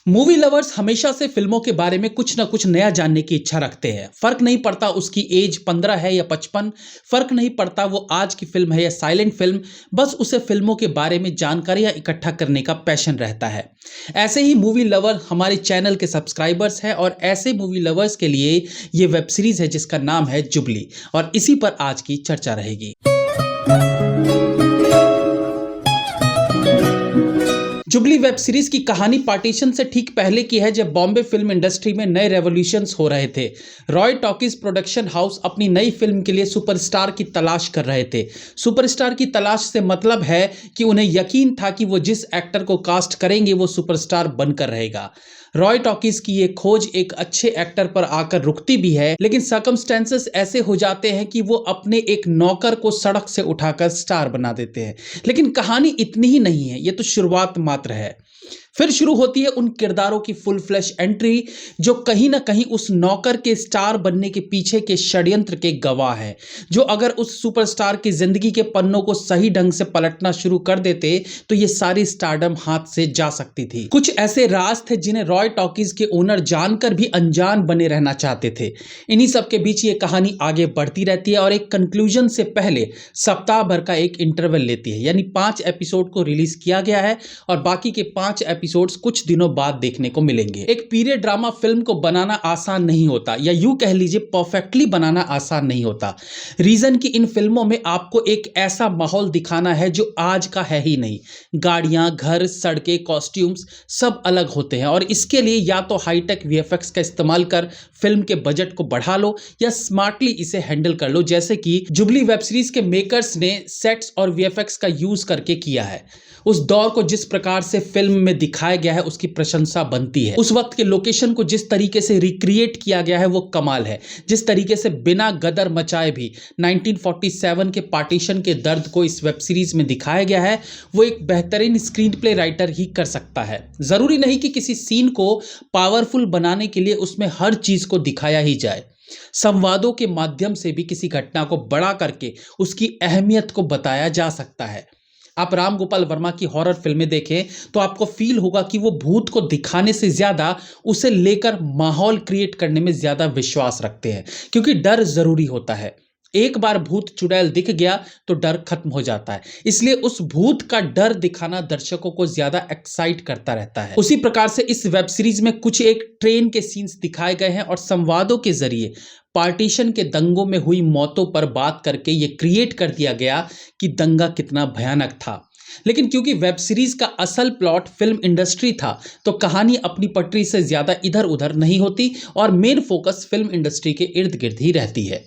Movie lovers हमेशा से फिल्मों के बारे में कुछ ना कुछ नया जानने की इच्छा रखते हैं। फर्क नहीं पड़ता उसकी एज 15 है या 55, फर्क नहीं पड़ता वो आज की फिल्म है या साइलेंट फिल्म, बस उसे फिल्मों के बारे में जानकारियां इकट्ठा करने का पैशन रहता है। ऐसे ही मूवी लवर हमारे चैनल के सब्सक्राइबर्स हैं और ऐसे मूवी लवर्स के लिए ये वेब सीरीज है जिसका नाम है जुबली, और इसी पर आज की चर्चा रहेगी। जुबली वेब सीरीज की कहानी पार्टीशन से ठीक पहले की है, जब बॉम्बे फिल्म इंडस्ट्री में नए रेवोल्यूशंस हो रहे थे। रॉय टॉकीज प्रोडक्शन हाउस अपनी नई फिल्म के लिए सुपरस्टार की तलाश कर रहे थे। सुपरस्टार की तलाश से मतलब है कि उन्हें यकीन था कि वो जिस एक्टर को कास्ट करेंगे वो सुपरस्टार बनकर रहेगा। रॉय टॉकीज की ये खोज एक अच्छे एक्टर पर आकर रुकती भी है, लेकिन सर्कमस्टेंसेस ऐसे हो जाते हैं कि वो अपने एक नौकर को सड़क से उठाकर स्टार बना देते हैं। लेकिन कहानी इतनी ही नहीं है, ये तो शुरुआत मात्र है। फिर शुरू होती है उन किरदारों की फुल फ्लैश एंट्री जो कहीं ना कहीं उस नौकर के स्टार बनने के पीछे के षड्यंत्र के गवाह है, जो अगर उस सुपरस्टार की जिंदगी के पन्नों को सही ढंग से पलटना शुरू कर देते तो ये सारी स्टारडम हाथ से जा सकती थी। कुछ ऐसे राज थे जिन्हें रॉय टॉकीज के ओनर जानकर भी अनजान बने रहना चाहते थे। इन्हीं सब के बीच ये कहानी आगे बढ़ती रहती है और एक कंक्लूजन से पहले सप्ताह भर का एक इंटरवल लेती है, यानी 5 एपिसोड को रिलीज किया गया है और बाकी के 5 एपिसोड्स कुछ दिनों बाद देखने को मिलेंगे। एक पीरियड ड्रामा फिल्म को बनाना आसान नहीं होता, या यूं कह लीजिए परफेक्टली बनाना आसान नहीं होता। रीजन कि इन फिल्मों में आपको एक ऐसा माहौल दिखाना है जो आज का है ही नहीं। गाड़ियां, घर, सड़कें, कॉस्ट्यूम्स सब अलग होते हैं और इसके लिए या तो हाईटेक वीएफएक्स का इस्तेमाल कर फिल्म के बजट को बढ़ा लो या स्मार्टली इसे हैंडल कर लो, जैसे कि जुबली वेब सीरीज के मेकर्स ने सेट्स और वीएफएक्स का यूज करके किया है। उस दौर को जिस प्रकार से फिल्म में दिखाया गया है उसकी प्रशंसा बनती है। उस वक्त के लोकेशन को जिस तरीके से रिक्रिएट किया गया है वो कमाल है। जिस तरीके से बिना गदर मचाए भी 1947 के पार्टीशन के दर्द को इस वेब सीरीज में दिखाया गया है, वो एक बेहतरीन स्क्रीन प्ले राइटर ही कर सकता है। जरूरी नहीं कि किसी सीन को पावरफुल बनाने के लिए उसमें हर चीज को दिखाया ही जाए। संवादों के माध्यम से भी किसी घटना को बड़ा करके उसकी अहमियत को बताया जा सकता है। आप राम गोपाल वर्मा की हॉरर फिल्में देखें तो आपको फील होगा कि वो भूत को दिखाने से ज्यादा उसे लेकर माहौल क्रिएट करने में ज्यादा विश्वास रखते हैं, क्योंकि डर जरूरी होता है। एक बार भूत चुड़ैल दिख गया तो डर खत्म हो जाता है, इसलिए उस भूत का डर दिखाना दर्शकों को ज्यादा एक्साइट करता रहता है। उसी प्रकार से इस वेब सीरीज में कुछ एक ट्रेन के सीन्स दिखाए गए हैं और संवादों के जरिए पार्टीशन के दंगों में हुई मौतों पर बात करके ये क्रिएट कर दिया गया कि दंगा कितना भयानक था। लेकिन क्योंकि वेब सीरीज का असल प्लॉट फिल्म इंडस्ट्री था तो कहानी अपनी पटरी से ज्यादा इधर उधर नहीं होती और मेन फोकस फिल्म इंडस्ट्री के इर्द गिर्द ही रहती है।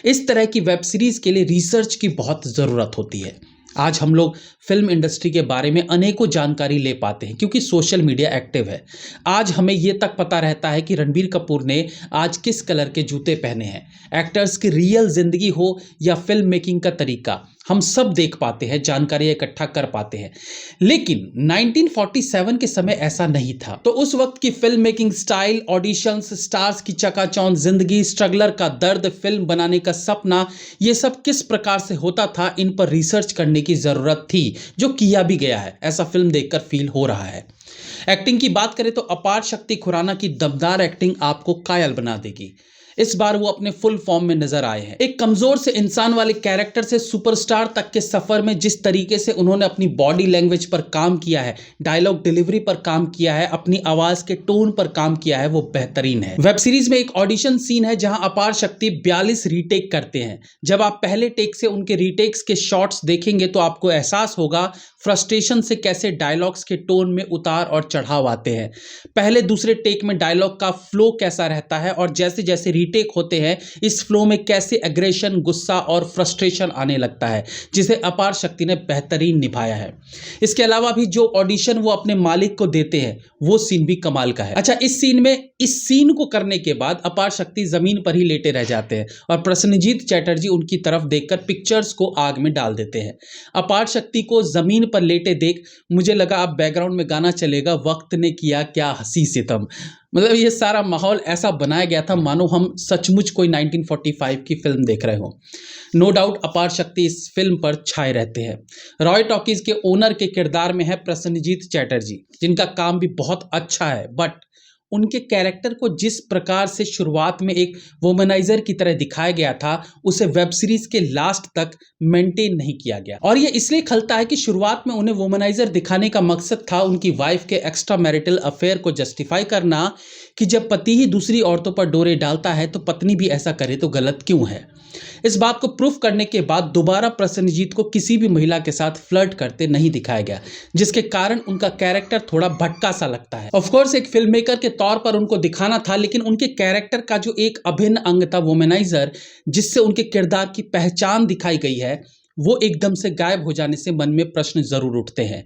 इस तरह की वेब सीरीज के लिए रिसर्च की बहुत जरूरत होती है। आज हम लोग फिल्म इंडस्ट्री के बारे में अनेकों जानकारी ले पाते हैं क्योंकि सोशल मीडिया एक्टिव है। आज हमें यह तक पता रहता है कि रणबीर कपूर ने आज किस कलर के जूते पहने हैं। एक्टर्स की रियल जिंदगी हो या फिल्म मेकिंग का तरीका, हम सब देख पाते हैं, जानकारी इकट्ठा कर पाते हैं। लेकिन 1947 के समय ऐसा नहीं था। तो उस वक्त की film making style, auditions, stars की चकाचौंध जिंदगी, स्ट्रगलर का दर्द, फिल्म बनाने का सपना, ये सब किस प्रकार से होता था, इन पर रिसर्च करने की जरूरत थी, जो किया भी गया है। ऐसा फिल्म देखकर फील हो रहा है। एक्टिंग की बात करें तो अपार शक्ति खुराना की दमदार एक्टिंग आपको कायल बना देगी। इस बार वो अपने फुल फॉर्म में नजर आए हैं। एक कमजोर से इंसान वाले कैरेक्टर से सुपरस्टार तक के सफर में जिस तरीके से उन्होंने अपनी बॉडी लैंग्वेज पर काम किया है, डायलॉग डिलीवरी पर काम किया है, अपनी आवाज के टोन पर काम किया है, वो बेहतरीन है। वेब सीरीज में एक ऑडिशन सीन है जहां अपार शक्ति 42 रीटेक करते हैं। जब आप पहले टेक से उनके रीटेक्स के शॉट्स देखेंगे तो आपको एहसास होगा फ्रस्ट्रेशन से कैसे डायलॉग्स के टोन में उतार और चढ़ाव आते हैं। पहले दूसरे टेक में डायलॉग का फ्लो कैसा रहता है और जैसे जैसे रीटेक होते हैं इस फ्लो में कैसे एग्रेशन, गुस्सा और फ्रस्ट्रेशन आने लगता है, जिसे अपार शक्ति ने बेहतरीन निभाया है। इसके अलावा भी जो ऑडिशन वो अपने मालिक को देते हैं वो सीन भी कमाल का है। अच्छा, इस सीन को करने के बाद अपार शक्ति जमीन पर ही लेटे रह जाते हैं और प्रसन्नजीत चैटर्जी उनकी तरफ देखकर पिक्चर्स को आग में डाल देते हैं। अपार शक्ति को जमीन पर लेटे देख मुझे लगा अब बैकग्राउंड में गाना चलेगा, वक्त ने किया क्या हंसी सितम। मतलब ये सारा माहौल ऐसा बनाया गया था मानो हम सचमुच कोई 1945 की फिल्म देख रहे हो। नो डाउट अपार शक्ति इस फिल्म पर छाए रहते हैं। रॉय टॉकीज के ओनर के किरदार में है प्रसन्नजीत चैटर्जी, जिनका काम भी बहुत अच्छा है, बट उनके कैरेक्टर को जिस प्रकार से शुरुआत में एक वोमनाइजर की तरह दिखाया गया था, उसे वेब सीरीज के लास्ट तक मेंटेन नहीं किया गया। और ये इसलिए खलता है कि शुरुआत में उन्हें वोमनाइजर दिखाने का मकसद था उनकी वाइफ के एक्स्ट्रा मैरिटल अफेयर को जस्टिफाई करना, कि जब पति ही दूसरी औरतों पर डोरे डालता है तो पत्नी भी ऐसा करे तो गलत क्यों है। इस बात को प्रूफ करने के बाद दोबारा प्रसन्नजीत को किसी भी महिला के साथ फ्लर्ट करते नहीं दिखाया गया, जिसके कारण उनका कैरेक्टर थोड़ा भटका सा लगता है। ऑफ कोर्स एक फिल्म मेकर के तौर पर उनको दिखाना था, लेकिन उनके कैरेक्टर का जो एक अभिन्न अंग था वोमेनाइजर, जिससे उनके किरदार की पहचान दिखाई गई है, वो एकदम से गायब हो जाने से मन में प्रश्न जरूर उठते हैं।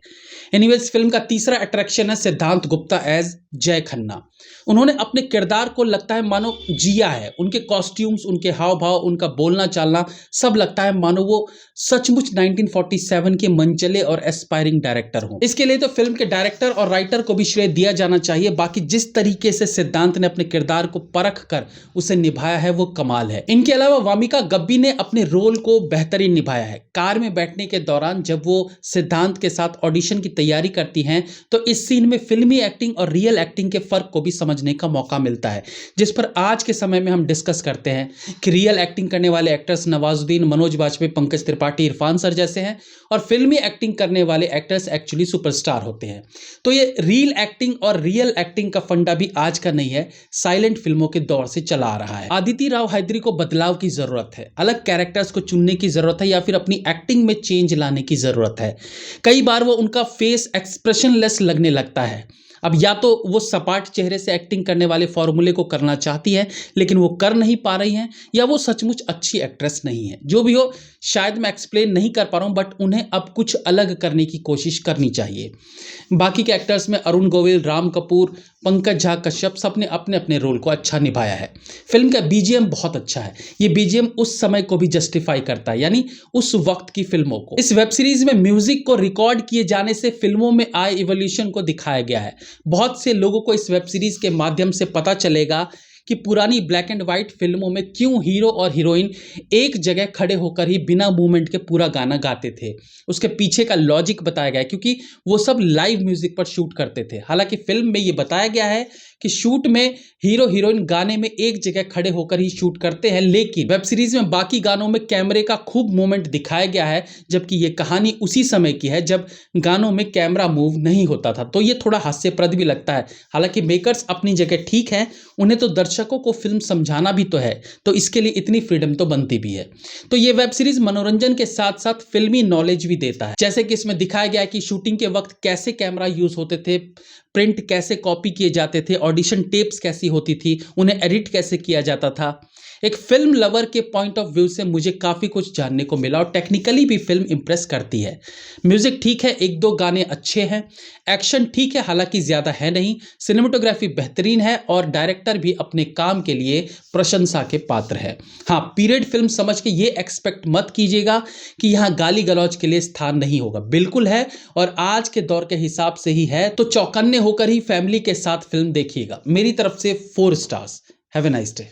एनीवेज फिल्म का तीसरा अट्रैक्शन है सिद्धांत गुप्ता एज जय खन्ना। उन्होंने अपने किरदार को लगता है मानो जिया है। उनके कॉस्ट्यूम्स, उनके हाव भाव, उनका बोलना चालना सब लगता है मानो वो सचमुच 1947 के मनचले और एस्पायरिंग डायरेक्टर हों। इसके लिए तो फिल्म के डायरेक्टर और राइटर को भी श्रेय दिया जाना चाहिए। बाकी जिस तरीके से सिद्धांत ने अपने किरदार को परख कर उसे निभाया है वो कमाल है। इनके अलावा वामिका गब्बी ने अपने रोल को बेहतरीन निभाया है। कार में बैठने के दौरान जब वो सिद्धांत के साथ ऑडिशन की तैयारी करती हैं, तो इस सीन में फिल्मी एक्टिंग और रियल एक्टिंग के फर्क को भी समझने का मौका मिलता है, जिस पर आज के समय में हम डिस्कस करते हैं कि रियल एक्टिंग करने वाले एक्टर्स नवाजुद्दीन, मनोज बाजपेयी, पंकज त्रिपाठी, इरफान सर जैसे हैं, और फिल्मी एक्टिंग करने वाले एक्टर्स एक्चुअली सुपरस्टार होते हैं। तो ये रियल एक्टिंग और रियल एक्टिंग का फंडा भी आज का नहीं है, साइलेंट फिल्मों के दौर से चला आ रहा है। आदिति राव हैदरी को बदलाव की जरूरत है, अलग कैरेक्टर्स को चुनने की जरूरत है, या फिर अपनी एक्टिंग में चेंज लाने की जरूरत है। कई बार वो उनका फेस एक्सप्रेशनलेस लगने लगता है। अब या तो वो सपाट चेहरे से एक्टिंग करने वाले फॉर्मूले को करना चाहती है लेकिन वो कर नहीं पा रही हैं, या वो सचमुच अच्छी एक्ट्रेस नहीं है। जो भी हो, शायद मैं एक्सप्लेन नहीं कर पा रहा हूं, बट उन्हें अब कुछ अलग करने की कोशिश करनी चाहिए। बाकी के एक्टर्स में अरुण गोविल, राम कपूर, पंकज झा, कश्यप, सबने अपने अपने रोल को अच्छा निभाया है। फिल्म का बीजीएम बहुत अच्छा है। ये बीजीएम उस समय को भी जस्टिफाई करता है, यानी उस वक्त की फिल्मों को। इस वेब सीरीज में म्यूजिक को रिकॉर्ड किए जाने से फिल्मों में आए इवोल्यूशन को दिखाया गया है। बहुत से लोगों को इस वेब सीरीज के माध्यम से पता चलेगा कि पुरानी ब्लैक एंड व्हाइट फिल्मों में क्यों हीरो और हीरोइन एक जगह खड़े होकर ही बिना मूवमेंट के पूरा गाना गाते थे। उसके पीछे का लॉजिक बताया गया है, क्योंकि वो सब लाइव म्यूजिक पर शूट करते थे। हालांकि फिल्म में ये बताया गया है कि शूट में हीरो हीरोइन गाने में एक जगह खड़े होकर ही शूट करते हैं, लेकिन वेब सीरीज में बाकी गानों में कैमरे का खूब मूवमेंट दिखाया गया है, जबकि ये कहानी उसी समय की है जब गानों में कैमरा मूव नहीं होता था। तो ये थोड़ा हास्यप्रद भी लगता है। हालांकि मेकर्स अपनी जगह ठीक है, उन्हें तो दर्शकों को फिल्म समझाना भी तो है, तो इसके लिए इतनी फ्रीडम तो बनती भी है। तो ये वेब सीरीज मनोरंजन के साथ साथ फिल्मी नॉलेज भी देता है। जैसे कि इसमें दिखाया गया है कि शूटिंग के वक्त कैसे कैमरा यूज होते थे, प्रिंट कैसे कॉपी किए जाते थे, ऑडिशन टेप्स कैसी होती थी, उन्हें एडिट कैसे किया जाता था। एक फिल्म लवर के पॉइंट ऑफ व्यू से मुझे काफ़ी कुछ जानने को मिला, और टेक्निकली भी फिल्म इंप्रेस करती है। म्यूजिक ठीक है, एक दो गाने अच्छे हैं, एक्शन ठीक है, हालांकि ज़्यादा है नहीं, सिनेमेटोग्राफी बेहतरीन है, और डायरेक्टर भी अपने काम के लिए प्रशंसा के पात्र है। हाँ, पीरियड फिल्म समझ के ये एक्सपेक्ट मत कीजिएगा कि यहाँ गाली गलौज के लिए स्थान नहीं होगा। बिल्कुल है, और आज के दौर के हिसाब से ही है, तो चौकन्ने होकर ही फैमिली के साथ फिल्म देखिएगा। मेरी तरफ से 4 stars. Have a nice day.